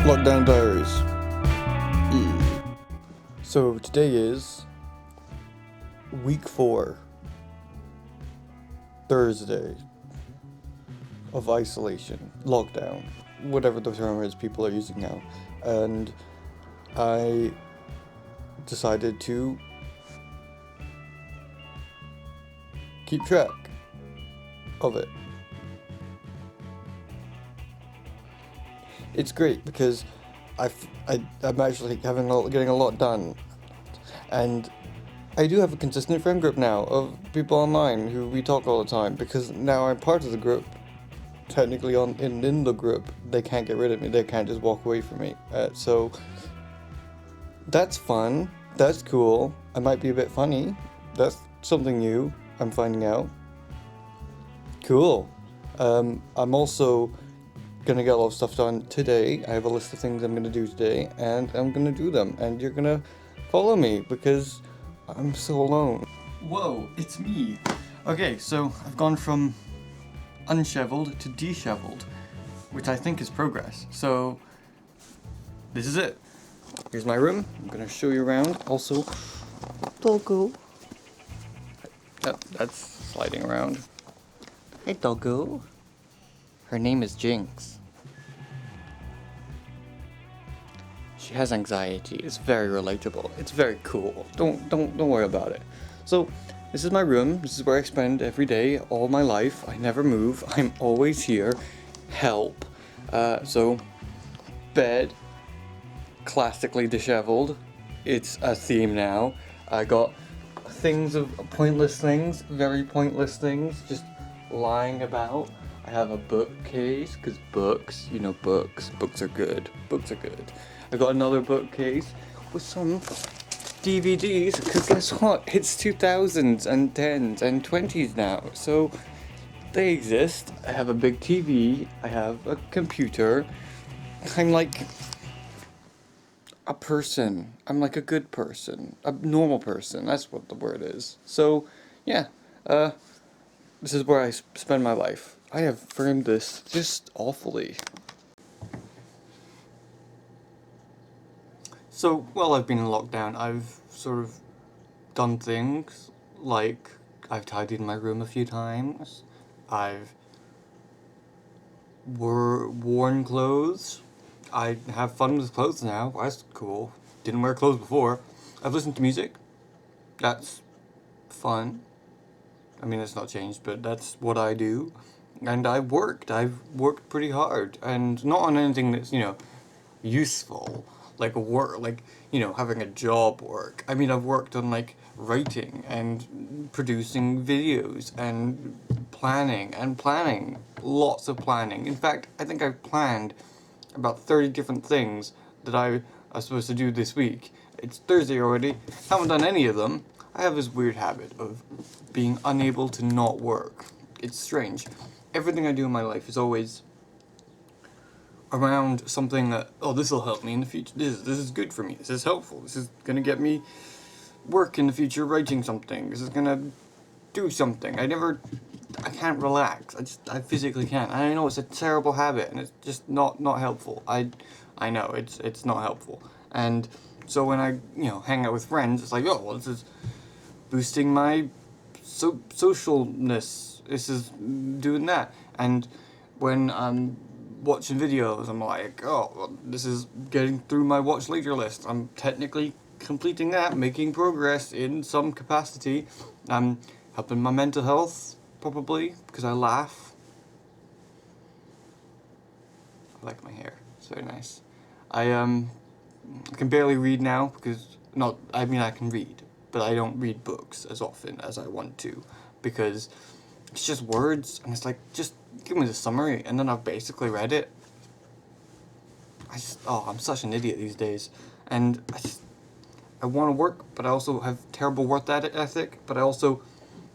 Lockdown Diaries. Yeah. So today is week 4, Thursday of isolation, lockdown, whatever the term is people are using now, and I decided to keep track of it. It's great because I'm actually getting a lot done, and I do have a consistent friend group now of people online who we talk all the time, because now I'm part of the group. Technically in the group, they can't get rid of me, they can't just walk away from me, so that's fun, that's cool. I might be a bit funny, that's something new I'm finding out. Cool. I'm also gonna get a lot of stuff done today. I have a list of things I'm gonna do today, and I'm gonna do them, and you're gonna follow me because I'm so alone. Whoa, it's me. Okay, so I've gone from unshoveled to disheveled, which I think is progress. So this is it. Here's my room. I'm gonna show you around. Also, doggo. That's sliding around. Hey, doggo. Her name is Jinx. She has anxiety. It's very relatable. It's very cool. Don't worry about it. So, this is my room. This is where I spend every day, all my life. I never move. I'm always here. Help. So, bed. Classically disheveled. It's a theme now. I got pointless things, very pointless things, just lying about. I have a bookcase, because books are good. Books are good. I got another bookcase with some DVDs, because guess what? It's 2000s and 10s and 20s now, so they exist. I have a big TV, I have a computer. I'm like a person. I'm like a good person. A normal person, that's what the word is. So, yeah, this is where I spend my life. I have framed this just awfully. So, while I've been in lockdown, I've sort of done things like I've tidied my room a few times. I've worn clothes. I have fun with clothes now. That's cool. Didn't wear clothes before. I've listened to music. That's fun. I mean, it's not changed, but that's what I do. And I've worked pretty hard, and not on anything that's, useful, like having a job work. I mean, I've worked on writing and producing videos and planning, lots of planning. In fact, I think I've planned about 30 different things that I was supposed to do this week. It's Thursday already, haven't done any of them. I have this weird habit of being unable to not work. It's strange. Everything I do in my life is always around something that, this will help me in the future. This is good for me. This is helpful. This is gonna get me work in the future writing something. This is gonna do something. I can't relax. I physically can't. I know it's a terrible habit, and it's just not helpful. I know it's not helpful. And so when I hang out with friends, it's like, this is boosting my socialness. This is doing that. And when I'm watching videos, I'm like, this is getting through my watch later list. I'm technically completing that, making progress in some capacity. I'm helping my mental health, probably, because I laugh. I like my hair. It's very nice. I can barely read now, I can read, but I don't read books as often as I want to, because it's just words, and it's like, just give me the summary, and then I've basically read it. I'm such an idiot these days, and I want to work, but I also have terrible work ethic, but I also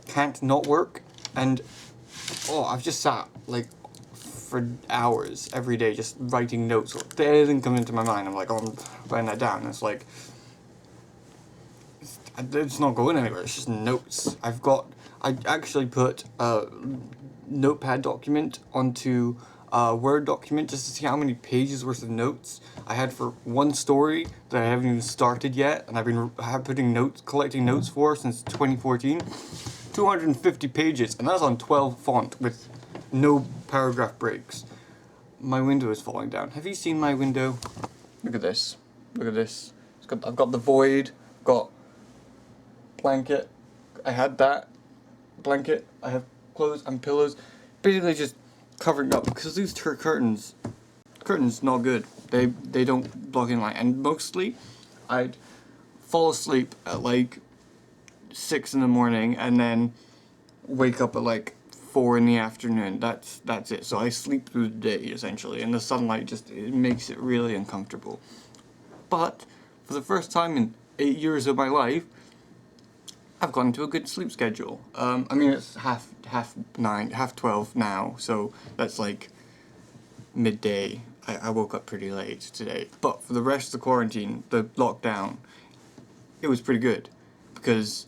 can't not work, and I've just sat for hours every day just writing notes. Anything comes into my mind, I'm like, I'm writing that down, and it's like, it's not going anywhere, it's just notes. I actually put a notepad document onto Word document just to see how many pages worth of notes I had for one story that I haven't even started yet, and I've been collecting notes for since 2014. 250 pages, and that's on 12 font with no paragraph breaks. My window is falling down. Have you seen my window? Look at this. Look at this. I've got the void, got blanket. I had that blanket. I have clothes and pillows. Basically just covering up because these curtains not good. They don't block in light, and mostly I'd fall asleep at like 6 in the morning and then wake up at like 4 in the afternoon. That's it. So I sleep through the day essentially, and the sunlight it makes it really uncomfortable. But for the first time in 8 years of my life, I've gotten to a good sleep schedule. I mean, it's half 12 now, so that's like midday. I woke up pretty late today. But for the rest of the quarantine, the lockdown, it was pretty good. Because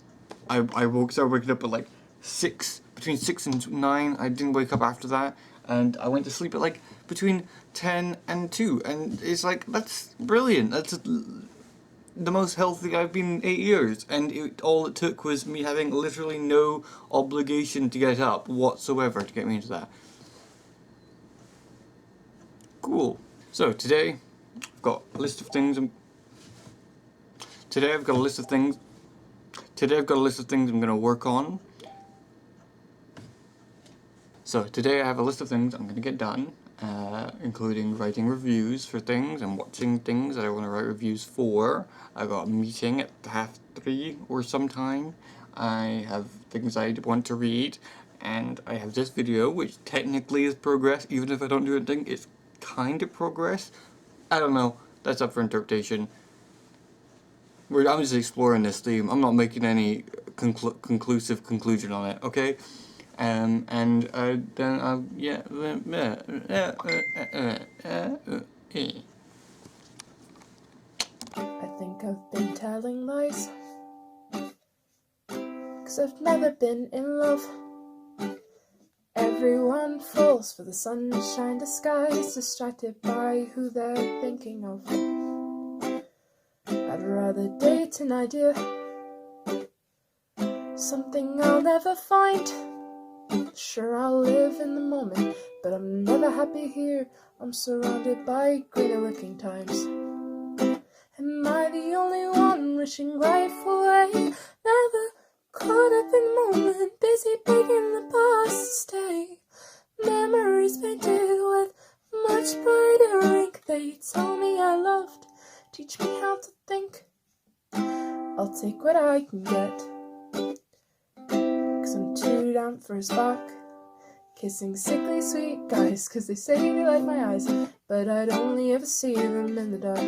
I started waking up at like 6, between 6 and 9. I didn't wake up after that. And I went to sleep at like between 10 and 2. And it's like, that's brilliant. That's the most healthy I've been in 8 years, and all it took was me having literally no obligation to get up whatsoever to get me into that. Cool. So today I've got a list of things. Today I've got a list of things I'm gonna work on. So today I have a list of things I'm gonna get done. Including writing reviews for things and watching things that I want to write reviews for. I got a meeting at 3:30 or sometime. I have things I want to read, and I have this video, which technically is progress, even if I don't do anything. It's kind of progress. I don't know. That's up for interpretation. I'm just exploring this theme. I'm not making any conclusive conclusion on it. Okay. Then yeah. I think I've been telling lies, 'cause I've never been in love. Everyone falls for the sunshine disguise, distracted by who they're thinking of. I'd rather date an idea, something I'll never find. Sure, I'll live in the moment, but I'm never happy here. I'm surrounded by greater looking times. Am I the only one wishing life away? Never caught up in the moment, busy begging the past to stay. Memories painted with much brighter ink. They tell me I loved, teach me how to think. I'll take what I can get, 'cause I'm too down for a spark. Kissing sickly sweet guys, 'cause they say they like my eyes, but I'd only ever see them in the dark.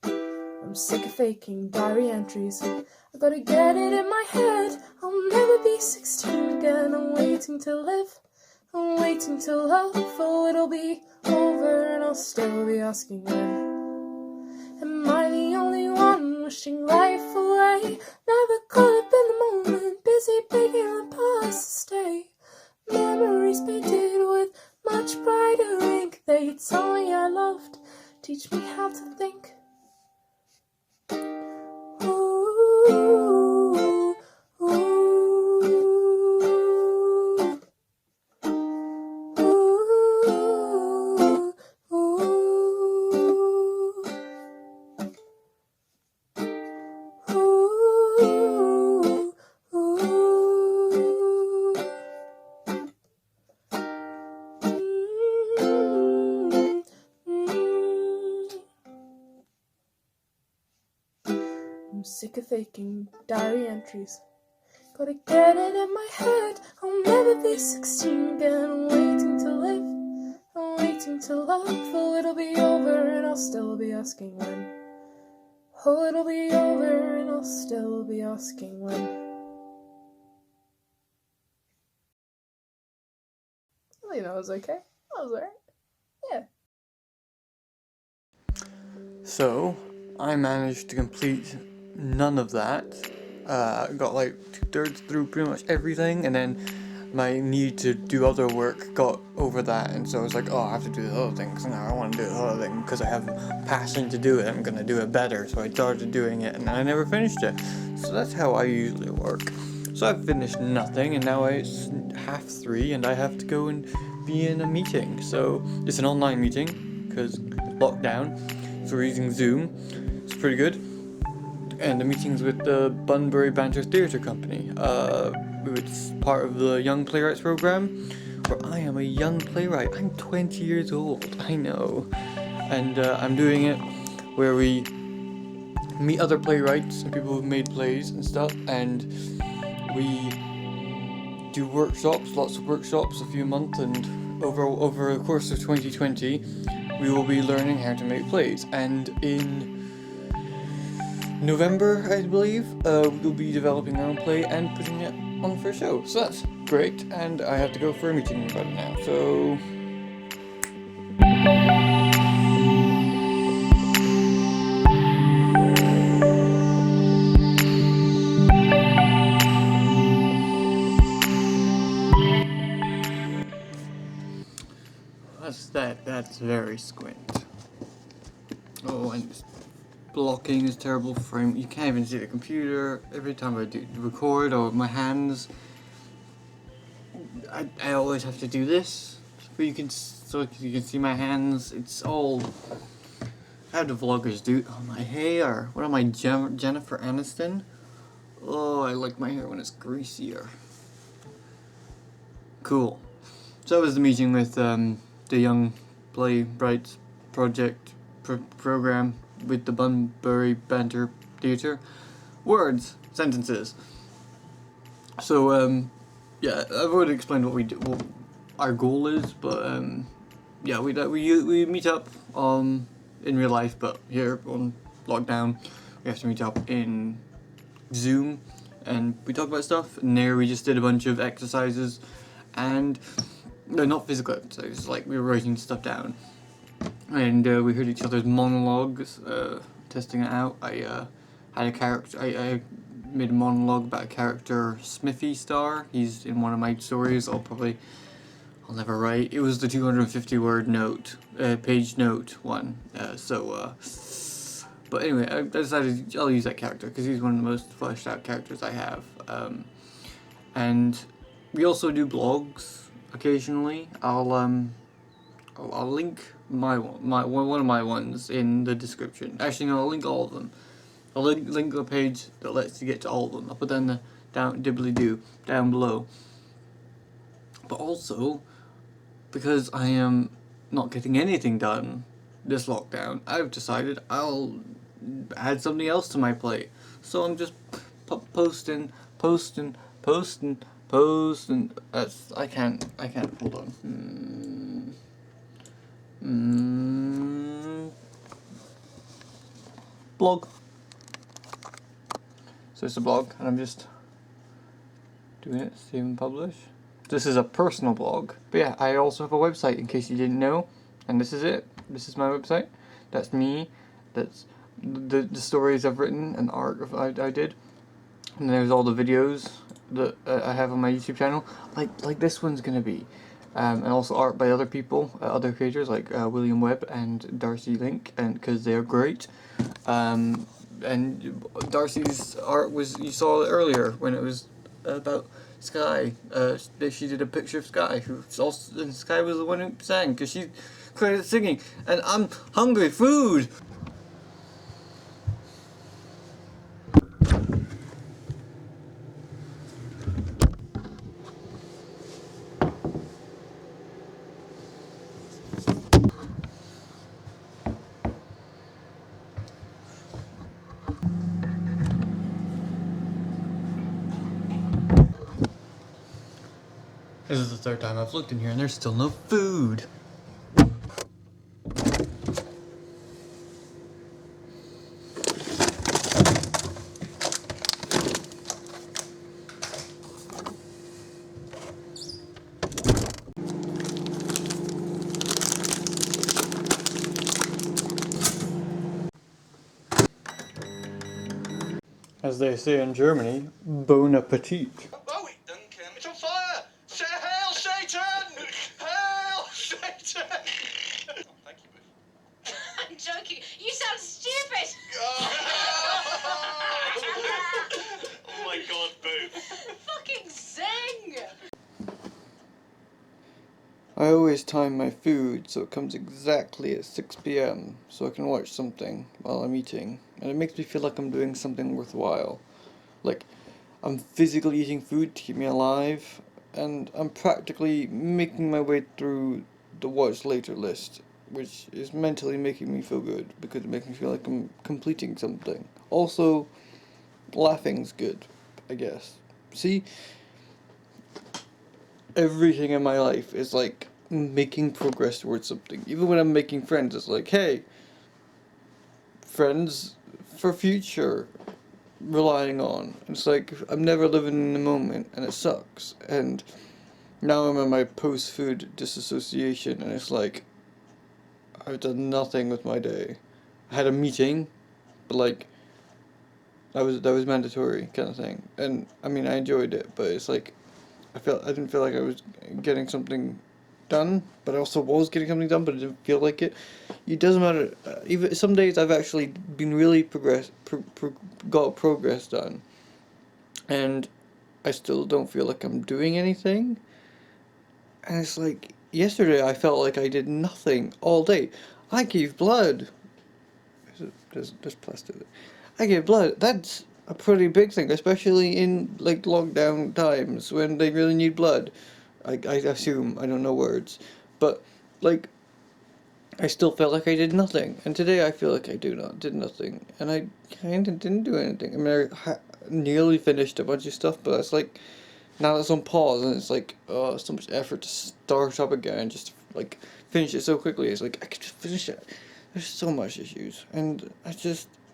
I'm sick of faking diary entries. I gotta get it in my head. I'll never be 16 again. I'm waiting to live. I'm waiting to love. Oh, it'll be over and I'll still be asking when. Am I the only one wishing life away? Never caught up in the moment, busy begging the past to stay. Memories painted with much brighter ink. They tell me I loved, teach me how to think. Ooh, ooh, ooh, I'm sick of faking diary entries. Gotta get it in my head. I'll never be 16 again. I'm waiting to live. I'm waiting to love. Oh, it'll be over and I'll still be asking when. Oh, it'll be over and I'll still be asking when. I think that was okay. That was alright. Yeah. So I managed to complete none of that. Got like 2/3 through pretty much everything, and then my need to do other work got over that, and so I was like, oh, I have to do the other thing, because now I want to do the other thing, because I have passion to do it, I'm gonna do it better, so I started doing it, and I never finished it. So that's how I usually work. So I've finished nothing, and now it's 3:30, and I have to go and be in a meeting. So it's an online meeting, because lockdown, so we're using Zoom. It's pretty good. And the meeting's with the Bunbury Banter Theatre Company. It's part of the Young Playwrights program, where I am a young playwright. I'm 20 years old, I know. And I'm doing it where we meet other playwrights and people who've made plays and stuff, and we do workshops, lots of workshops, a few a month, and over the course of 2020, we will be learning how to make plays. And in November, I believe, we'll be developing our own play and putting it on for a show. So that's great, and I have to go for a meeting about it now. So that's very squint. Oh, and blocking is terrible frame. You can't even see the computer. Every time I do record or my hands, I always have to do this. But you can see my hands. It's all how do vloggers do. Oh, my hair. What am I, Jennifer Aniston? Oh, I like my hair when it's greasier. Cool. So that was the meeting with the Young Playwrights Project program with the Bunbury Banter Theatre. Words, sentences. So yeah, I've already explained what we do, what our goal is, but yeah, we meet up in real life, but here on lockdown, we have to meet up in Zoom, and we talk about stuff. And there, we just did a bunch of exercises, and they're not physical exercises. Like, we were writing stuff down, and we heard each other's monologues, testing it out. I had a character. I made a monologue about a character, Smithy Star. He's in one of my stories. I'll never write. It was the 250 word note, page note one. But anyway, I decided I'll use that character because he's one of the most fleshed out characters I have. And we also do blogs occasionally. I'll link one of my ones in the description. Actually, no, I'll link all of them. I'll link the page that lets you get to all of them. I'll put that in the dibbly-doo down below. But also, because I am not getting anything done this lockdown, I've decided I'll add something else to my plate. So I'm just posting. That's I can't. Hold on. Blog. So it's a blog, and I'm just doing it. Save and publish. This is a personal blog, but yeah, I also have a website in case you didn't know, and this is it. This is my website. That's me. That's the stories I've written and the art I did, and there's all the videos that I have on my YouTube channel, like this one's gonna be, and also art by other people, other creators like William Webb and Darcy Link, and because they're great. And Darcy's art you saw it earlier when it was about Sky. She did a picture of Sky, and Sky was the one who sang, because she credited singing, and I'm hungry, food! This is the third time I've looked in here and there's still no food. As they say in Germany, bon appetit. Oh, it done came. It's on fire! Set I always time my food so it comes exactly at 6 p.m. so I can watch something while I'm eating. And it makes me feel like I'm doing something worthwhile. Like, I'm physically eating food to keep me alive, and I'm practically making my way through the watch later list, which is mentally making me feel good, because it makes me feel like I'm completing something. Also, laughing's good, I guess. See? Everything in my life is like making progress towards something. Even when I'm making friends, it's like, hey, friends for future, relying on. It's like, I'm never living in the moment, and it sucks. And now I'm in my post-food disassociation, and it's like, I've done nothing with my day. I had a meeting, but like, that was mandatory kind of thing. And I mean, I enjoyed it, but it's like, I didn't feel like I was getting something done, but I also was getting something done, but it didn't feel like it. It doesn't matter. Even some days I've actually been really got progress done, and I still don't feel like I'm doing anything. And it's like, yesterday I felt like I did nothing all day. I gave blood. There's plastic. I gave blood. That's a pretty big thing, especially in like lockdown times when they really need blood. I assume, I don't know words, but like, I still felt like I did nothing, and today I feel like I did nothing, and I kinda didn't do anything. I mean, I nearly finished a bunch of stuff, but it's like, now it's on pause, and it's like, oh, so much effort to start up again, just to, like, finish it so quickly. It's like, I could just finish it. There's so much issues, and I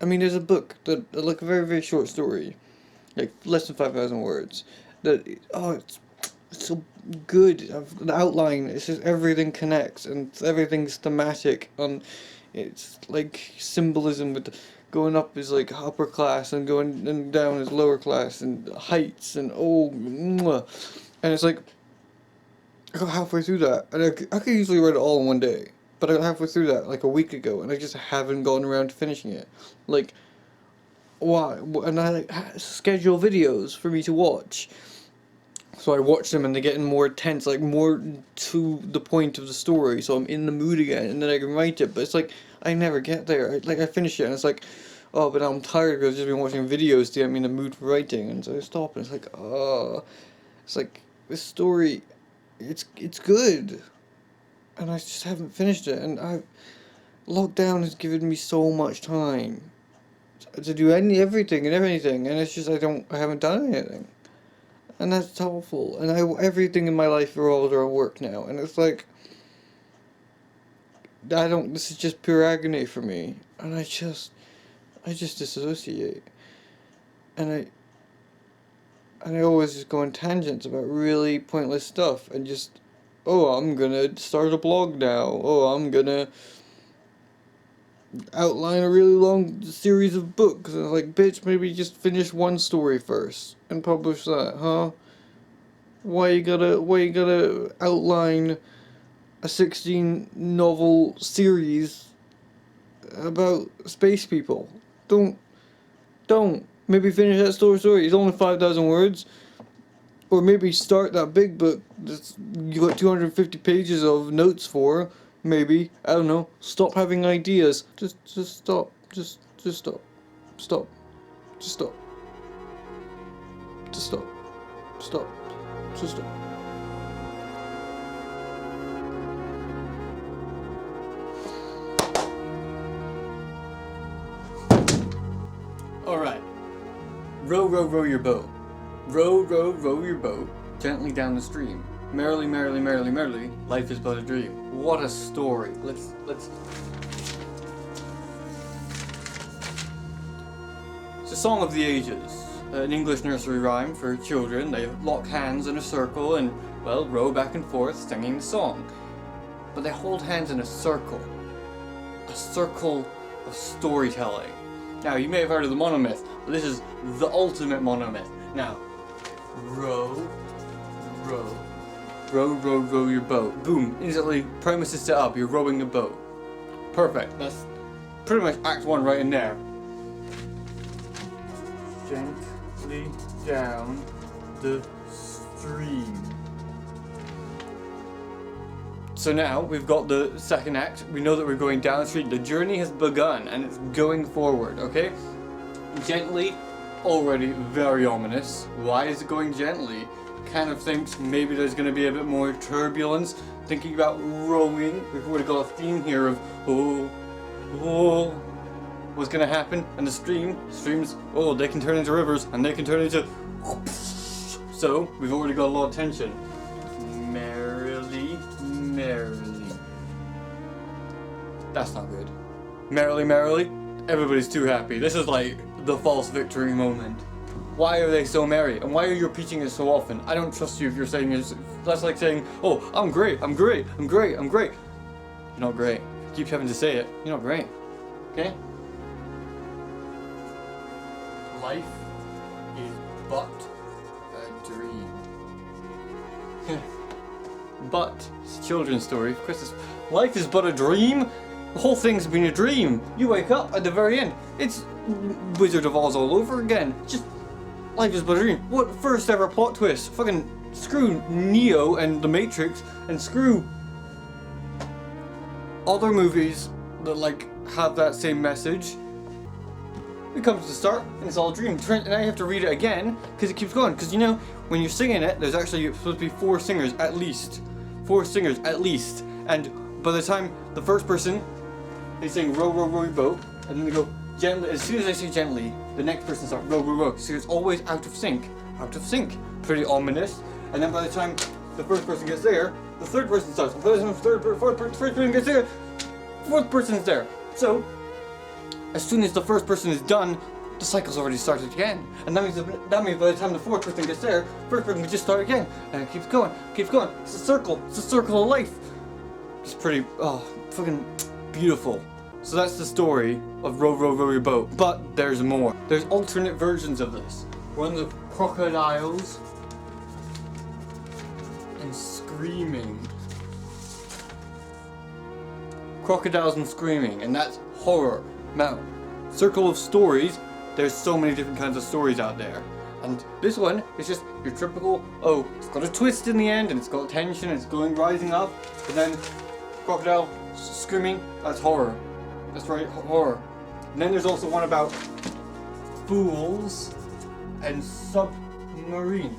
mean, there's a book that, like, a very, very short story, like, less than 5,000 words, that, oh, it's so good. The outline, it's just everything connects, and everything's thematic, and it's like symbolism with going up is like upper class, and going and down is lower class, and heights, and oh, mwah. And it's like, I got halfway through that, and I could easily read it all in one day, but I got halfway through that like a week ago, and I just haven't gotten around to finishing it. Like, why? And I like schedule videos for me to watch. So I watch them, and they get more tense, like more to the point of the story, so I'm in the mood again, and then I can write it, but it's like, I never get there. I finish it, and it's like, oh, but now I'm tired because I've just been watching videos to get me in the mood for writing, and so I stop, and it's like, oh, it's like, this story, it's good, and I just haven't finished it, and lockdown has given me so much time to do everything and everything, and it's just, I haven't done anything. And that's awful. And everything in my life revolves around work now. And it's like, this is just pure agony for me. And I just dissociate. And I always just go on tangents about really pointless stuff. And just, oh, I'm gonna start a blog now. Oh, I'm gonna outline a really long series of books. And it's like, bitch, maybe just finish one story first and publish that, huh? Why you gotta outline a 16 novel series about space people? Don't. Maybe finish that story. It's only 5,000 words. Or maybe start that big book that's you got 250 pages of notes for. Maybe. I don't know. Stop having ideas. Just stop. Just stop. Stop. Just stop. Just stop. Stop. Just stop. Alright. Row, row, row your boat. Row, row, row your boat gently down the stream. Merrily, merrily, merrily, merrily, life is but a dream. What a story. Let's... It's a song of the ages. An English nursery rhyme for children. They lock hands in a circle and, well, row back and forth singing the song. But they hold hands in a circle. A circle of storytelling. Now, you may have heard of the monomyth, but this is the ultimate monomyth. Now, row, row, row, row, row your boat. Boom, instantly, premise is set up, you're rowing a boat. Perfect, that's pretty much act one right in there. Gently down the stream. So now we've got the second act. We know that we're going down the street. The journey has begun and it's going forward, okay? Gently, already very ominous. Why is it going gently? Kind of thinks maybe there's going to be a bit more turbulence. Thinking about rowing. We've already got a theme here of, oh, what's going to happen? And the streams, oh, they can turn into rivers and they can turn into... So, we've already got a lot of tension. Merrily. That's not good. Merrily. Everybody's too happy. This is like the false victory moment. Why are they so merry? And why are you repeating it so often? I don't trust you if you're saying it. That's like saying, oh, I'm great. You're not great. Keep having to say it. You're not great. Okay? Life is but a dream. But, it's a children's story. Of course, life is but a dream. The whole thing's been a dream. You wake up at the very end. It's Wizard of Oz all over again. Just, life is but a dream. What first ever plot twist? Fucking screw Neo and The Matrix, and screw other movies that like have that same message. It comes to the start, and it's all a dream. And I have to read it again, because it keeps going. Because you know, when you're singing it, there's actually supposed to be 4 singers at least. 4 singers at least. And by the time the first person, they sing row, row, row your boat, and then they go gently. As soon as I say gently, the next person starts row, row, row. So it's always out of sync. Pretty ominous. And then by the time the first person gets there, the third person starts. By the time the fourth person gets there, fourth person's there. So, as soon as the first person is done, the cycle's already started again. And that means by the time the fourth person gets there, first person can just start again. And it keeps going. It's a circle of life. It's pretty, fucking beautiful. So that's the story of Row, Row, Row Your Boat. But there's more. There's alternate versions of this. Ones of crocodiles and screaming. Crocodiles and screaming, and that's horror. Now, circle of stories, there's so many different kinds of stories out there. And this one is just your typical, oh, it's got a twist in the end, and it's got tension, and it's rising up, and then crocodile screaming, that's horror. That's right, horror. And then there's also one about fools and submarine.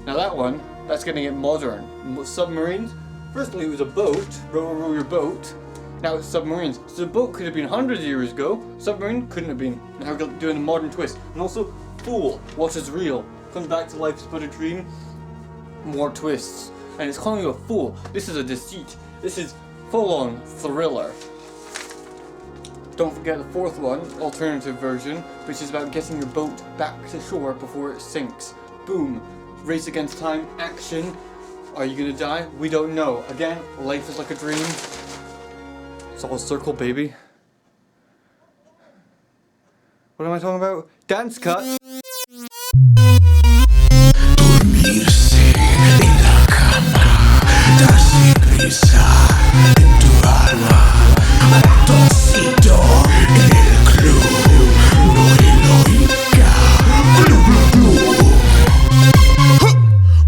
Now that one, that's getting it modern. Submarines, firstly it was a boat, row, row your boat. Now it's submarines. So the boat could have been hundreds of years ago. Submarine couldn't have been. Now we're doing a modern twist. And also, fool. What is real? Comes back to life's but a dream. More twists. And it's calling you a fool. This is a deceit. This is full-on thriller. Don't forget the fourth one, alternative version, which is about getting your boat back to shore before it sinks. Boom. Race against time. Action. Are you gonna die? We don't know. Again, life is like a dream. It's all a circle, baby. What am I talking about? Dance cut! Dormirse en la cama, darse prisa en tu alma, ratoncito en el club, no heroica,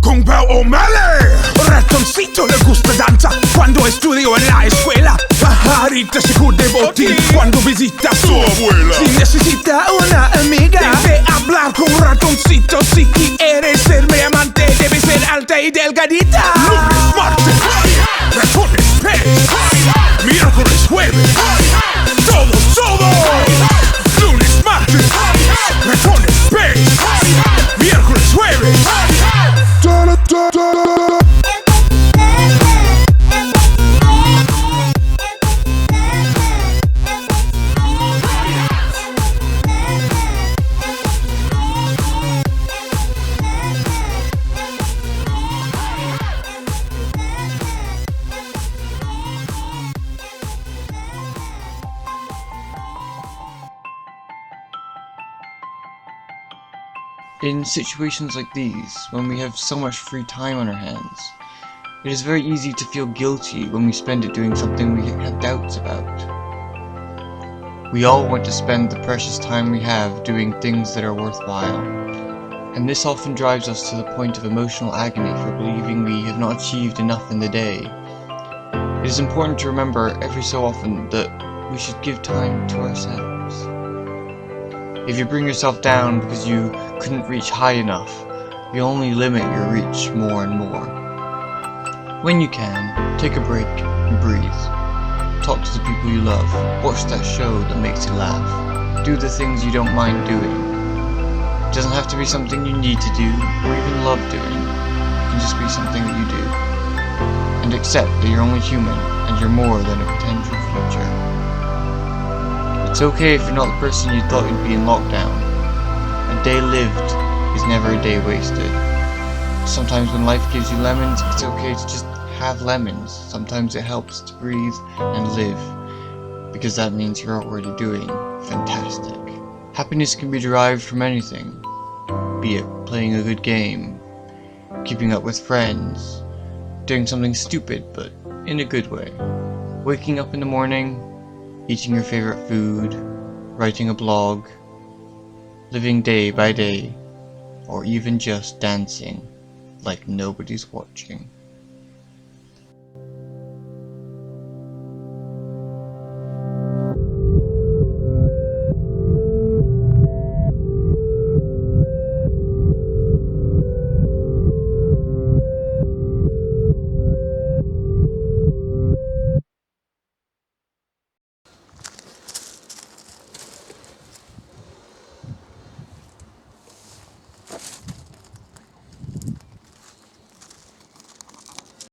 con Pau O'Malley, ratoncito le gusta danza cuando estudio en la escuela. Pajarita se de botín cuando visita a su abuela. Si necesita una amiga, debe hablar con ratoncito. Si quieres ser mi amante, debe ser alta y delgadita. Lunes, martes, ratones, pez. Miércoles, jueves, todo. Lunes, martes, ratones, pez. Miércoles, jueves. In situations like these, when we have so much free time on our hands, it is very easy to feel guilty when we spend it doing something we have doubts about. We all want to spend the precious time we have doing things that are worthwhile, and this often drives us to the point of emotional agony for believing we have not achieved enough in the day. It is important to remember every so often that we should give time to ourselves. If you bring yourself down because you couldn't reach high enough, you only limit your reach more and more. When you can, take a break and breathe. Talk to the people you love. Watch that show that makes you laugh. Do the things you don't mind doing. It doesn't have to be something you need to do or even love doing. It can just be something that you do. And accept that you're only human and you're more than a potential future. It's okay if you're not the person you thought you'd be in lockdown. A day lived is never a day wasted. Sometimes when life gives you lemons, it's okay to just have lemons. Sometimes it helps to breathe and live, because that means you're already doing fantastic. Happiness can be derived from anything, be it playing a good game, keeping up with friends, doing something stupid but in a good way, waking up in the morning, eating your favorite food, writing a blog, living day by day, or even just dancing like nobody's watching.